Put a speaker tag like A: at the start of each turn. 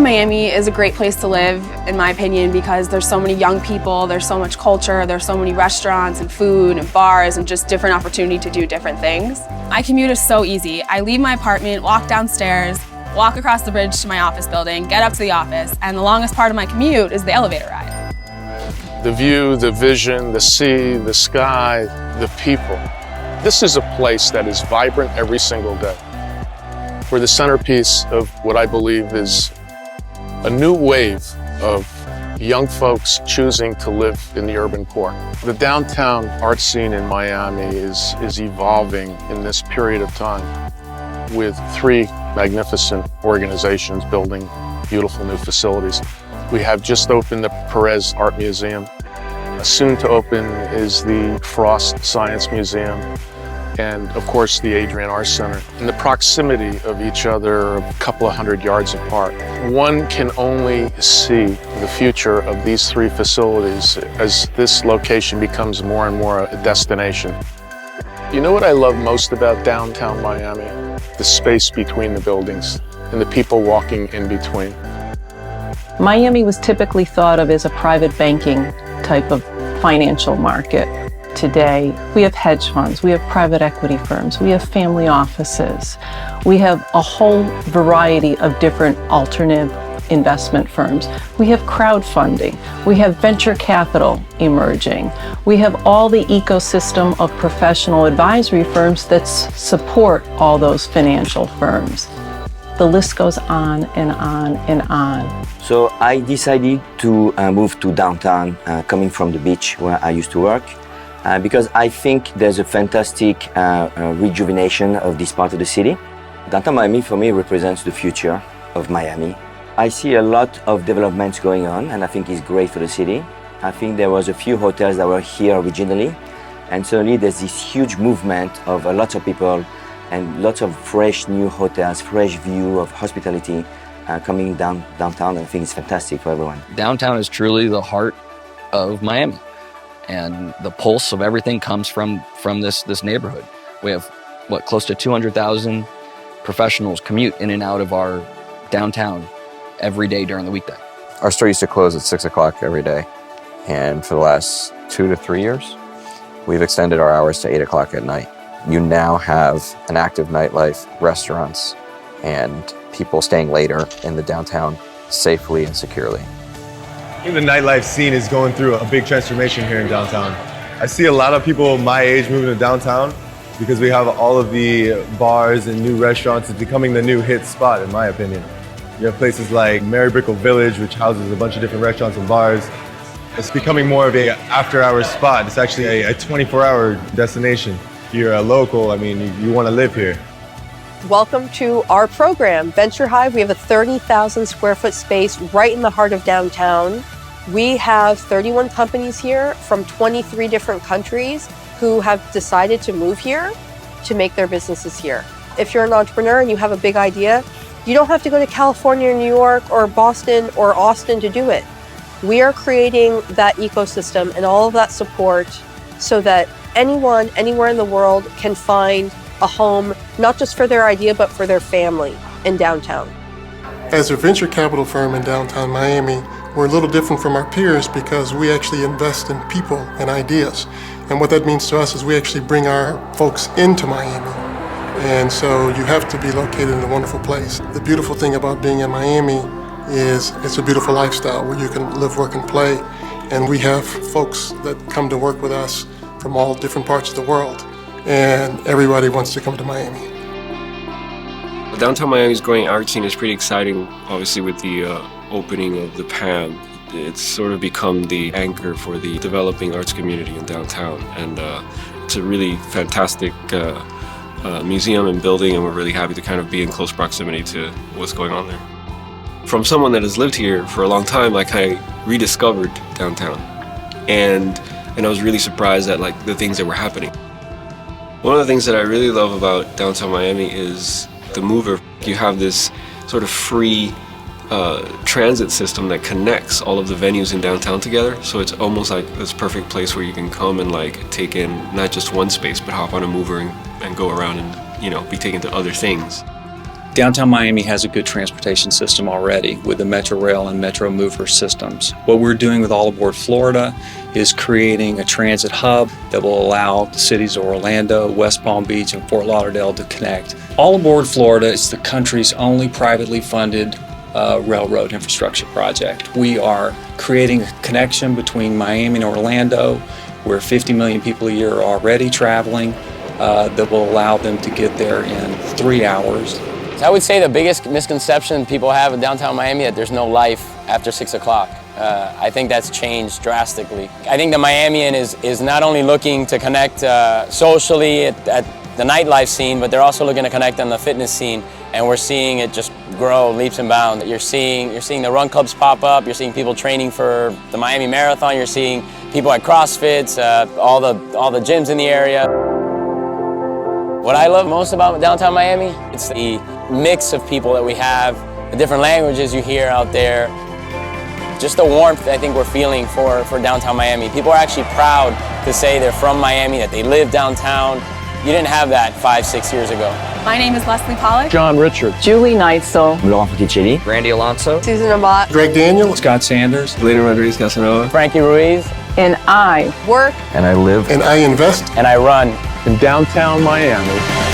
A: Miami is a great place to live, in my opinion, because there's so many young people, there's so much culture, there's so many restaurants and food and bars and just different opportunity to do different things. My commute is so easy. I leave my apartment, walk downstairs, walk across the bridge to my office building, get up to the office, and the longest part of my commute is the elevator ride.
B: The view, the vision, the sea, the sky, the people. This is a place that is vibrant every single day. We're the centerpiece of what I believe is a new wave of young folks choosing to live in the urban core. The downtown art scene in Miami is evolving in this period of time with 3 magnificent organizations building beautiful new facilities. We have just opened the Perez Art Museum. Soon to open is the Frost Science Museum, and of course the Adrian Art Center. In the proximity of each other, a couple of 100 yards apart, one can only see the future of these 3 facilities as this location becomes more and more a destination. You know what I love most about downtown Miami? The space between the buildings and the people walking in between.
C: Miami was typically thought of as a private banking type of financial market. Today, we have hedge funds, we have private equity firms, we have family offices, we have a whole variety of different alternative investment firms. We have crowdfunding, we have venture capital emerging, we have all the ecosystem of professional advisory firms that support all those financial firms. The list goes on and on and on.
D: So I decided to move to downtown, coming from the beach where I used to work. Because I think there's a fantastic rejuvenation of this part of the city. Downtown Miami for me represents the future of Miami. I see a lot of developments going on and I think it's great for the city. I think there was a few hotels that were here originally and suddenly there's this huge movement of lots of people and lots of fresh new hotels, fresh view of hospitality coming downtown. I think it's fantastic for everyone.
E: Downtown is truly the heart of Miami. And the pulse of everything comes from this neighborhood. We have, close to 200,000 professionals commute in and out of our downtown every day during the weekday.
F: Our store used to close at 6 o'clock every day. And for the last 2 to 3 years, we've extended our hours to 8 o'clock at night. You now have an active nightlife, restaurants, and people staying later in the downtown safely and securely.
G: I think the nightlife scene is going through a big transformation here in downtown. I see a lot of people my age moving to downtown because we have all of the bars and new restaurants. It's becoming the new hit spot, in my opinion. You have places like Mary Brickell Village, which houses a bunch of different restaurants and bars. It's becoming more of an after-hours spot. It's actually a 24-hour destination. If you're a local, I mean, you want to live here.
H: Welcome to our program, Venture Hive. We have a 30,000 square foot space right in the heart of downtown. We have 31 companies here from 23 different countries who have decided to move here to make their businesses here. If you're an entrepreneur and you have a big idea, you don't have to go to California, New York, or Boston, or Austin to do it. We are creating that ecosystem and all of that support so that anyone, anywhere in the world can find a home, not just for their idea, but for their family in downtown.
I: As a venture capital firm in downtown Miami, we're a little different from our peers because we actually invest in people and ideas. And what that means to us is we actually bring our folks into Miami. And so you have to be located in a wonderful place. The beautiful thing about being in Miami is it's a beautiful lifestyle where you can live, work, and play. And we have folks that come to work with us from all different parts of the world. And everybody wants to come to Miami.
J: Downtown Miami's growing art scene is pretty exciting, obviously with the opening of the PAM. It's sort of become the anchor for the developing arts community in downtown. And it's a really fantastic museum and building, and we're really happy to kind of be in close proximity to what's going on there. From someone that has lived here for a long time, I kind of rediscovered downtown. And I was really surprised at the things that were happening. One of the things that I really love about downtown Miami is the mover. You have this sort of free transit system that connects all of the venues in downtown together. So it's almost like this perfect place where you can come and take in not just one space, but hop on a mover and go around and, be taken to other things.
K: Downtown Miami has a good transportation system already with the Metro Rail and Metro Mover systems. What we're doing with All Aboard Florida is creating a transit hub that will allow the cities of Orlando, West Palm Beach, and Fort Lauderdale to connect. All Aboard Florida is the country's only privately funded railroad infrastructure project. We are creating a connection between Miami and Orlando, where 50 million people a year are already traveling, that will allow them to get there in 3 hours.
L: I would say the biggest misconception people have of downtown Miami that there's no life after 6 o'clock. I think that's changed drastically. I think the Miamian is not only looking to connect socially at the nightlife scene, but they're also looking to connect on the fitness scene, and we're seeing it just grow leaps and bounds. You're seeing the run clubs pop up. You're seeing people training for the Miami Marathon. You're seeing people at CrossFits, all the gyms in the area. What I love most about downtown Miami, it's the mix of people that we have, the different languages you hear out there, just the warmth I think we're feeling for downtown Miami. People are actually proud to say they're from Miami, that they live downtown. You didn't have that 5-6 years ago.
A: My name is Leslie Pollock.
B: John Richard.
C: Julie Neitzel.
D: Laurent Fraticelli.
E: Randy Alonso.
H: Susan Amat.
I: Greg Daniel.
K: Scott Sanders.
J: Later Rodriguez Casanova.
L: Frankie Ruiz.
C: And I
H: Work.
F: And I live
I: And I invest.
L: And I run.
B: In downtown Miami.